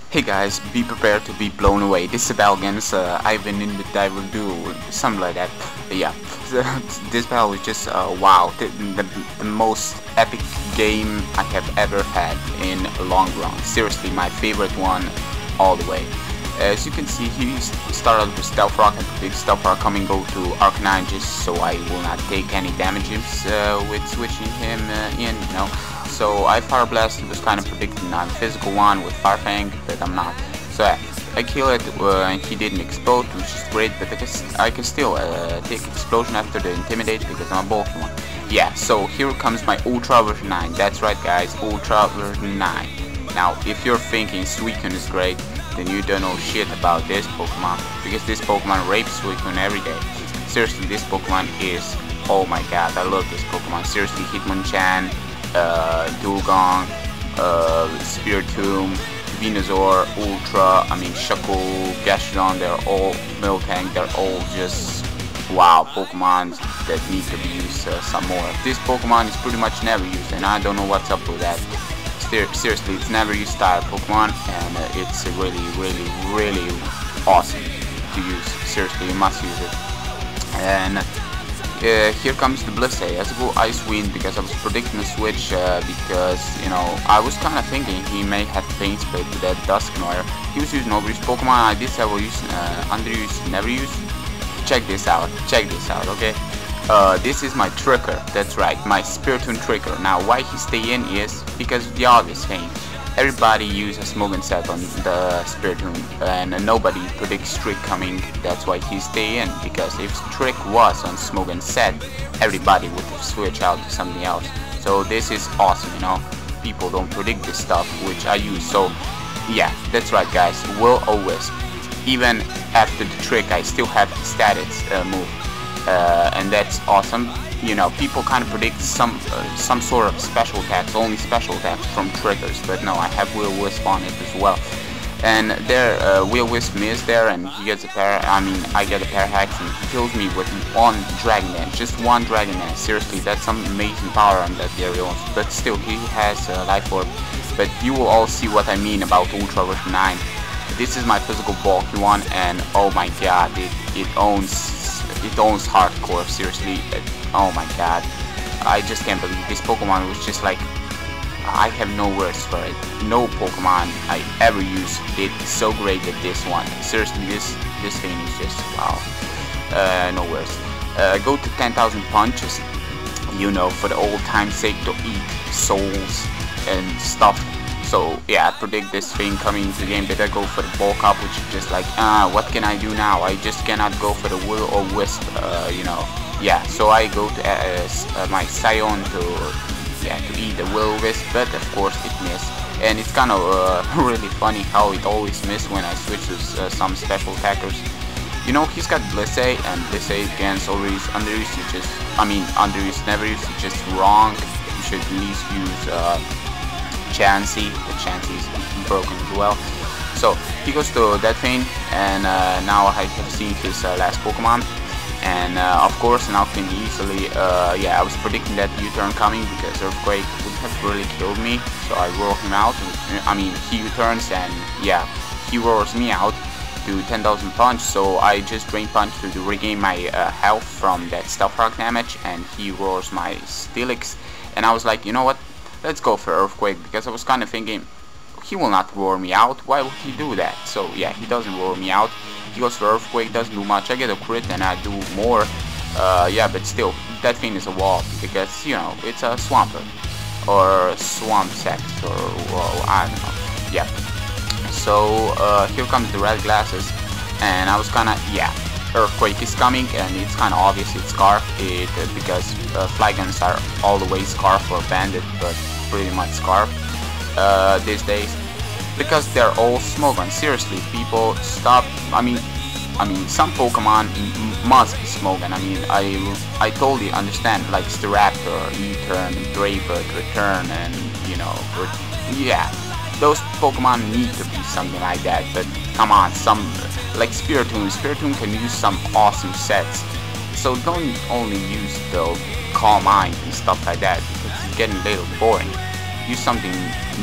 Hey guys, be prepared to be blown away. This is battle against ivenindividual, something like that. But yeah, this battle is just wow, the most epic game I have ever had in a long run. Seriously, my favorite one all the way. As you can see, he started with Stealth Rock. I picked Stealth Rock coming go to Arcanine just so I will not take any damages with switching him in, you know. So I Fire Blast was kind of predicting I'm physical one with Fire Fang, but I'm not. So yeah, I kill it and he didn't explode, which is great, but I can still take Explosion after the Intimidate because I'm a bulky one. Yeah, so here comes my Ultra version 9. That's right guys, Ultra version 9. Now, if you're thinking Suicune is great, then you don't know shit about this Pokemon, because this Pokemon rapes Suicune every day. Seriously, this Pokemon is, oh my god, I love this Pokemon. Seriously, Hitmonchan, Dewgong, Spiritomb, Venusaur, Ultra, I mean Shuckle, Gastrodon, they're all Miltank, they're all just wow Pokemon that need to be used some more. This Pokemon is pretty much never used and I don't know what's up with that. Seriously, it's never used style Pokemon and it's really awesome to use. Seriously, you must use it. And here comes the Blissey. I have to go Ice Wind because I was predicting a switch because, you know, I was kind of thinking he may have Pain Spray to that Dusknoir. He was using overused Pokemon. I did several use, underused, never used. Check this out, okay? This is my Tricker, that's right, my Spiritomb Tricker. Now, why he stay in is because of the obvious thing. Everybody uses Smogon Set on the Spiritomb, and nobody predicts Trick coming. That's why he stay in, because if Trick was on Smogon Set, everybody would switch out to something else. So this is awesome, you know. People don't predict this stuff, which I use. So yeah, that's right guys, Will-O-Wisp. Even after the Trick, I still have Status move, and that's awesome. You know, people kind of predict some sort of special attacks, only special attacks from triggers, but no, I have Will-O-Wisp on it as well. And there, Will-O-Wisp is there, and he gets a I get a Parahax, and he kills me with one Dragon Dance, just one Dragon Dance. Seriously, that's some amazing power on that Darius, but still, he has Life Orb. But you will all see what I mean about Ultra version 9. This is my physical bulky one, and oh my god, it owns hardcore. Seriously, oh my god, I just can't believe this Pokemon was just like, I have no words for it. No Pokemon I ever used did so great as this one. Seriously, this thing is just wow. No words. Go to 10,000 punches, you know, for the old time's sake, to eat souls and stuff. So yeah, I predict this thing coming into the game that I go for the bulk up, which is just like, what can I do now? I just cannot go for the Will-O-Wisp, you know. Yeah, so I go to my Scion to eat the Will-O-Wisp, but of course it missed. And it's kind of really funny how it always misses when I switch to some special attackers. You know, he's got Blissey, and Blissey against overused, underused, underused, never used, it's just wrong. You should at least use Chansey. The Chansey is broken as well. So he goes to that thing, and now I have seen his last Pokemon, and of course now can easily, yeah, I was predicting that U-turn coming because Earthquake would have really killed me, so I roar him out. He U-turns and yeah, he roars me out to 10,000 punch, so I just Drain Punch to regain my health from that Stealth Rock damage, and he roars my Steelix, and I was like, you know what? Let's go for Earthquake, because I was kind of thinking, he will not roar me out, why would he do that? So yeah, he doesn't roar me out, he goes for Earthquake, doesn't do much, I get a crit and I do more, yeah, but still, that thing is a wall, because, you know, it's a Swampert, or Swamp Sect, or, well, I don't know, yeah. So, here comes the red glasses, and I was kinda, yeah, Earthquake is coming, and it's kind of obvious it's Scarf, because Flygons are all the way Scarf or Bandit, but pretty much Scarf these days, because they're all Smogon. Seriously, people stop. Some Pokemon must be Smogon. I totally understand, like Staraptor, U-turn, Draper, Return, and you know, yeah, those Pokemon need to be something like that. But come on, like Spiritomb can use some awesome sets. So don't only use the Calm Mind and stuff like that, because it's getting a little boring. Use something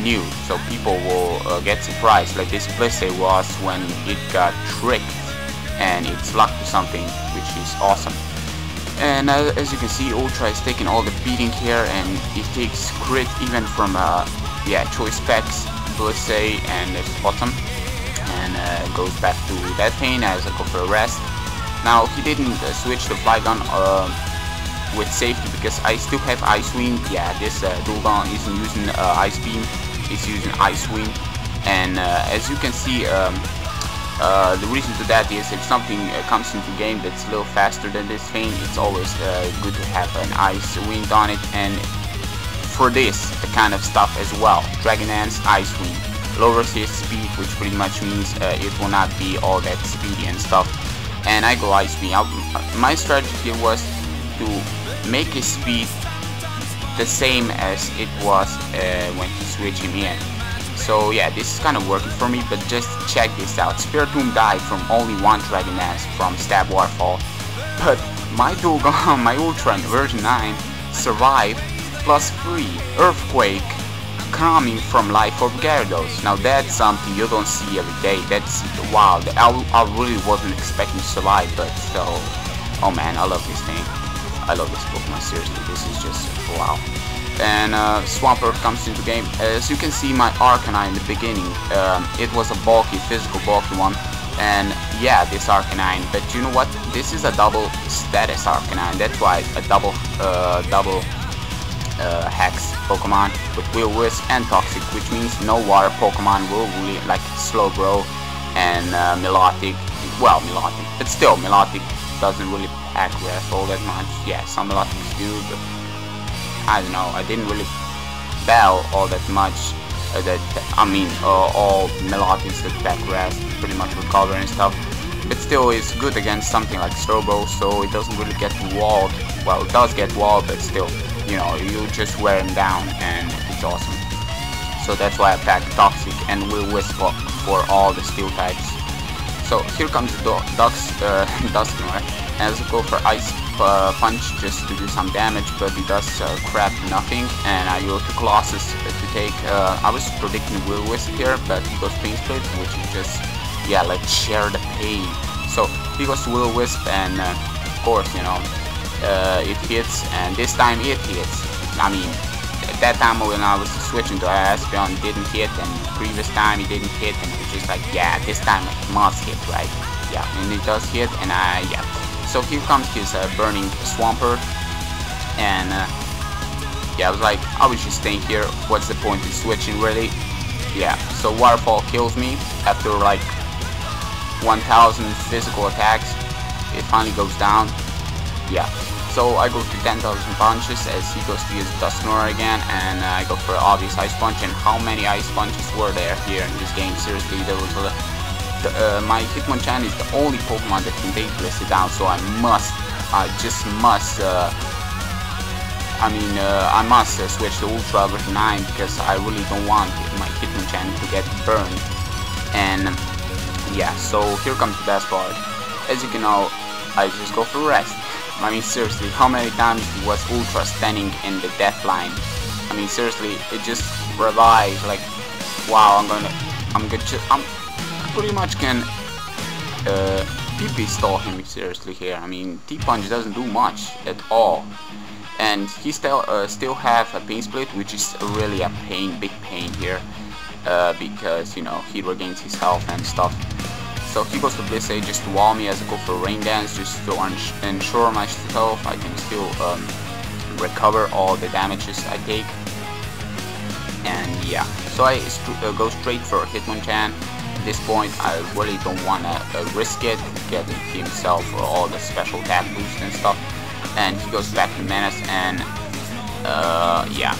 new, so people will get surprised, like this Blissey was when it got tricked and it's locked to something, which is awesome. And as you can see, Ultra is taking all the beating here, and it takes crit even from yeah, choice specs, Blissey, and it's awesome. And goes back to that pain as I go for a rest. Now he didn't switch to Flygon with safety because I still have Ice Wind. Yeah, this Dewgong isn't using Ice Beam, it's using Ice Wind. And as you can see, the reason to that is if something comes into game that's a little faster than this thing, it's always good to have an Ice Wind on it. And for this kind of stuff as well, Dragon Dance, Ice Wind lowers his speed, which pretty much means it will not be all that speedy and stuff. And I go Ice Beam. My strategy here was to make his speed the same as it was when he switched him in. So yeah, this is kind of working for me, but just check this out. Spiritomb died from only one Dragon Dance from Stab Waterfall, but my Dewgong, my Ultra version 9 survived +3 Earthquake coming from Life Orb Gyarados. Now that's something you don't see every day. That's wow. I really wasn't expecting to survive, but so, oh man, I love this thing. I love this Pokemon, seriously. This is just wow. And Swampert comes into game. As you can see, my Arcanine in the beginning, it was a bulky, physical bulky one. And yeah, this Arcanine. But you know what? This is a double status Arcanine. That's why a double Hex Pokemon with Will-O-Wisp and Toxic, which means no water Pokemon will really like Slowbro and Melodic. Well, Melodic, but still Melodic doesn't really pack rest all that much. Yeah, some Melodics do, but I don't know. I didn't really battle all that much. All Melodics that pack rest pretty much recover and stuff. But still, it's good against something like Slowbro, so it doesn't really get walled. Well, it does get walled, but still, you know, you just wear him down, and it's awesome. So that's why I pack Toxic and Will-O-Wisp for all the steel types. So here comes Dusknoir, and I go for Ice Punch just to do some damage, but he does crap nothing. And I go to Colossus to take. I was predicting Will-O-Wisp here, but he goes Pain Split, which is just, yeah, like share the pain. So he goes to Will-O-Wisp, and of course, you know, it hits, and this time it hits. I mean, at that time when I was switching to Aspeon, it didn't hit, and the previous time it didn't hit, and it's just like, yeah, this time it must hit, right? Yeah, and it does hit, and yeah. So here comes his burning Swampert, and yeah, I was like, I was just staying here. What's the point in switching, really? Yeah. So Waterfall kills me after like 1,000 physical attacks. It finally goes down. Yeah. So I go to 10,000 punches as he goes to use Dusknoir again, and I go for obvious Ice Punch. And how many Ice Punches were there here in this game? Seriously, there was my Hitmonchan is the only Pokemon that can take Blissey down, so I must switch to Ultra version 9 because I really don't want my Hitmonchan to get burned. And yeah, so here comes the best part. As you can know, I just go for rest. I mean, seriously, how many times was Ultra standing in the death line? I mean, seriously, it just revives. Like, wow, I'm pretty much can PP stall him seriously here. I mean, T-Punch doesn't do much at all, and he still have a Pain Split, which is really a big pain here, because you know he regains his health and stuff. So he goes to Blissey just to wall me as I go for Rain Dance, just to ensure myself I can still recover all the damages I take. And yeah, so I go straight for Hitmonchan. At this point, I really don't want to risk it, getting himself all the special attack boost and stuff. And he goes back to Menace, and yeah,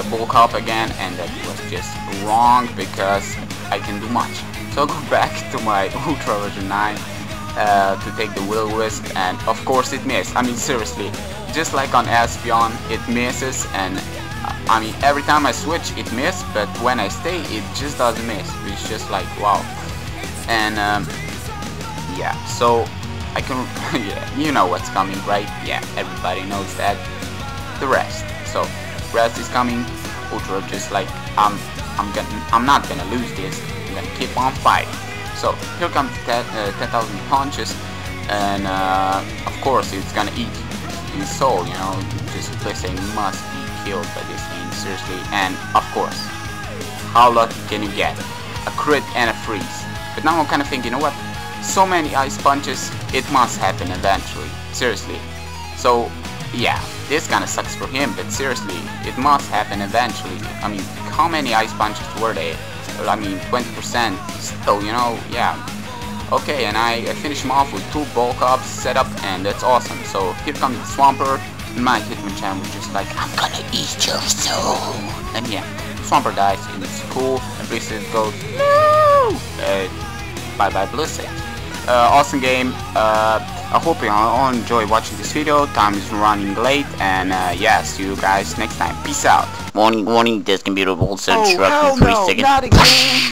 bulk up again, and that was just wrong because I can do much. So I go back to my Ultra version 9 to take the Will-O-Wisp, and of course it missed. I mean, seriously, just like on Aspeon, it misses, and I mean, every time I switch it misses, but when I stay it just doesn't miss. It's just like, wow. And yeah, so I can, yeah, you know what's coming, right? Yeah, everybody knows that. The rest. So rest is coming. Ultra just like I'm not gonna lose this. I'm gonna keep on fighting. So here comes 10,000 punches, and of course it's gonna eat his soul. You know, this Blissey must be killed by this thing, seriously. And of course, how lucky can you get? A crit and a freeze. But now I'm kind of thinking, you know what? So many ice punches, it must happen eventually. Seriously. So yeah, this kind of sucks for him, but seriously, it must happen eventually. I mean, how many ice punches were they? Well, I mean, 20%. Still, you know, yeah. Okay, and I finished him off with 2 bulk ups set up, and that's awesome. So here comes the Swampert, and my Hitmonchan was just like, I'm gonna eat your soul. And yeah, Swampert dies, and it's cool. And Blissey goes, no! Bye bye Blissey. Awesome game. I hope you all enjoy watching this video. Time is running late, and yeah, see you guys next time. Peace out. Warning, warning, this computer will search oh, for up to 3 seconds. Not again.